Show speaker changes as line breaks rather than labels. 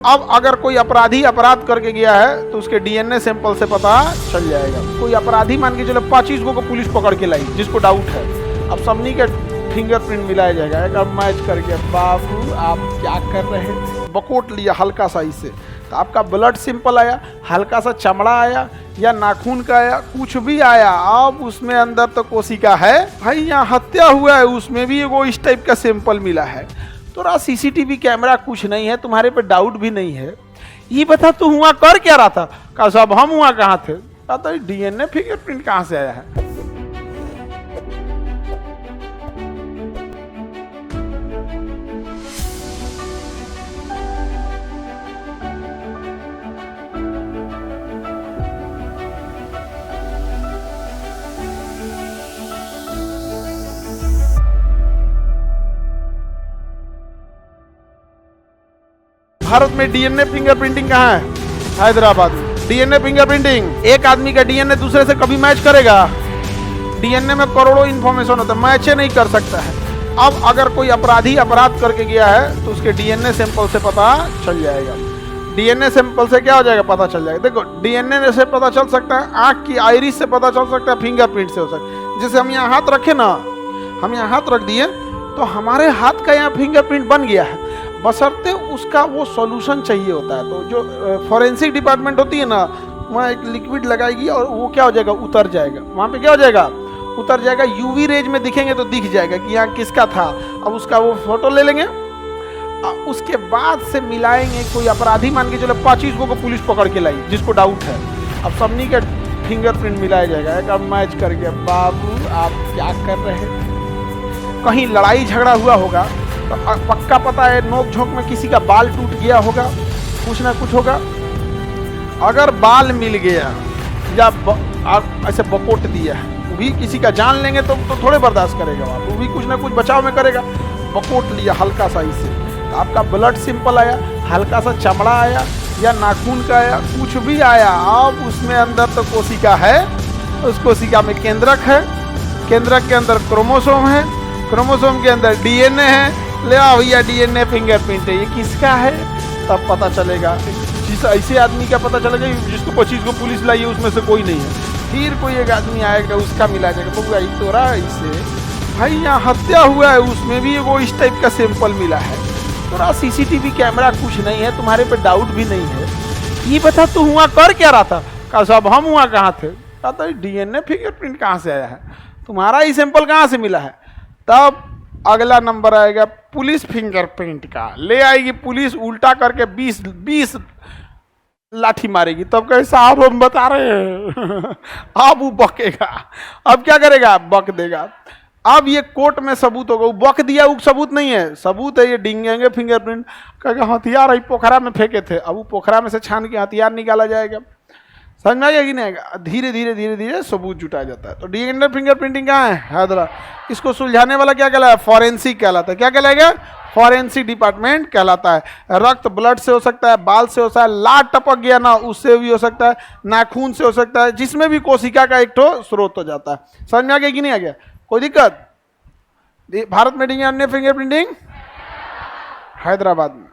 अब अगर कोई अपराधी अपराध करके गया है तो उसके डीएनए सैंपल से पता चल जाएगा। कोई अपराधी मान के चलो 25 को पुलिस पकड़ के लाई जिसको डाउट है, अब सबनी के फिंगरप्रिंट मिलाया जाएगा। एक अब मैच करके बाबू आप क्या कर रहे हैं, बकोट लिया हल्का सा इससे तो आपका ब्लड सैंपल आया, हल्का सा चमड़ा आया या नाखून का आया, कुछ भी आया, अब उसमें अंदर तो कोशिका है भाई। यहाँ हत्या हुआ है उसमें भी वो इस टाइप का सैंपल मिला है। तो सीसीटीवी कैमरा कुछ नहीं है, तुम्हारे पे डाउट भी नहीं है। ये बता तू हुआ कर क्या रहा था? कहा साहब हम हुआ कहाँ थे? कहता डीएनए फिंगरप्रिंट कहाँ से आया है? भारत में डीएनए फिंगरप्रिंटिंग कहाँ है? हैदराबाद में। डीएनए फिंगरप्रिंटिंग, एक आदमी का डीएनए दूसरे से कभी मैच करेगा? डीएनए में करोड़ों इंफॉर्मेशन होता है, मैच नहीं कर सकता है। अब अगर कोई अपराधी अपराध करके गया है तो उसके डीएनए सैंपल से पता चल जाएगा। डीएनए सैंपल से क्या हो जाएगा? पता चल जाएगा। देखो डीएनए से पता चल सकता है, आंख की आइरिस से पता चल सकता है, फिंगरप्रिंट से हो सकता है। जैसे हम यहाँ हाथ रखे ना, हम यहाँ हाथ रख दिए तो हमारे हाथ का यहाँ फिंगरप्रिंट बन गया है, बशर्ते उसका वो सॉल्यूशन चाहिए होता है। तो जो फॉरेंसिक डिपार्टमेंट होती है ना, वहाँ एक लिक्विड लगाएगी और वो क्या हो जाएगा? उतर जाएगा। वहाँ पे क्या हो जाएगा? उतर जाएगा। यूवी रेज में दिखेंगे तो दिख जाएगा कि यहाँ किसका था। अब उसका वो फोटो ले लेंगे, उसके बाद से मिलाएंगे। कोई अपराधी मान के चलो 25 को पुलिस पकड़ के लाई जिसको डाउट है, अब सबनी के फिंगरप्रिंट मिलाया जाएगा। एक अब मैच करके बाबू आप क्या कर रहे हैं? कहीं लड़ाई झगड़ा हुआ होगा तो पक्का पता है नोक झोंक में किसी का बाल टूट गया होगा, कुछ ना कुछ होगा। अगर बाल मिल गया या ऐसे बकोट दिया है, वो भी किसी का जान लेंगे तो थोड़े बर्दाश्त करेगा, वो भी कुछ ना कुछ बचाव में करेगा। बकोट लिया हल्का सा इससे तो आपका ब्लड सैंपल आया, हल्का सा चमड़ा आया या नाखून का आया, कुछ भी आया, अब उसमें अंदर तो कोशिका है। उस कोशिका में केंद्रक है, केंद्रक के अंदर क्रोमोसोम है, क्रोमोसोम के अंदर डीएनए है। ले आओ भैया डीएनए फिंगरप्रिंट है, ये किसका है? तब पता चलेगा। जिस ऐसे आदमी का पता चलेगा जिसको 25 को पुलिस लाई है उसमें से कोई नहीं है। फिर कोई एक आदमी आएगा उसका मिला जाएगा, बबुआ ये तो रहा इससे भाई यहाँ हत्या हुआ है उसमें भी वो इस टाइप का सैंपल मिला है। तो सीसीटीवी कैमरा कुछ नहीं है, तुम्हारे पे डाउट भी नहीं है। ये बता तू हुआ कर क्या रहा था? कहा साहब हम हुआ कहाँ थे? कहता डीएनए फिंगरप्रिंट कहाँ से आया है? तुम्हारा ही सैंपल कहाँ से मिला है? तब अगला नंबर आएगा पुलिस फिंगरप्रिंट का। ले आएगी पुलिस, उल्टा करके 20 लाठी मारेगी। तब कहे साहब हम बता रहे हैं अब वो बकेगा। अब क्या करेगा? बक देगा। अब ये कोर्ट में सबूत होगा। वो बक दिया, वो सबूत नहीं है, सबूत है ये डिंगेंगे फिंगरप्रिंट। कहेगा हथियार ही पोखरा में फेंके थे। अब वो पोखरा में से छान के हथियार निकाला जाएगा। समझ में आएगा कि नहीं आएगा? धीरे धीरे धीरे धीरे सबूत जुटाया जाता है। तो डीएनए फिंगरप्रिंटिंग कहाँ है? हैदराबाद। इसको सुलझाने वाला क्या कहलाता है? फॉरेंसिक कहलाता है। क्या कहलाएगा? फॉरेंसिक डिपार्टमेंट कहलाता है। रक्त ब्लड से हो सकता है, बाल से हो सकता है, लार टपक गया ना उससे भी हो सकता है, नाखून से हो सकता है, जिसमें भी कोशिका का एक ठो स्रोत हो जाता है। समझ में आ गया कि नहीं आ गया? कोई दिक्कत? भारत में डीएनए फिंगरप्रिंटिंग हैदराबाद में।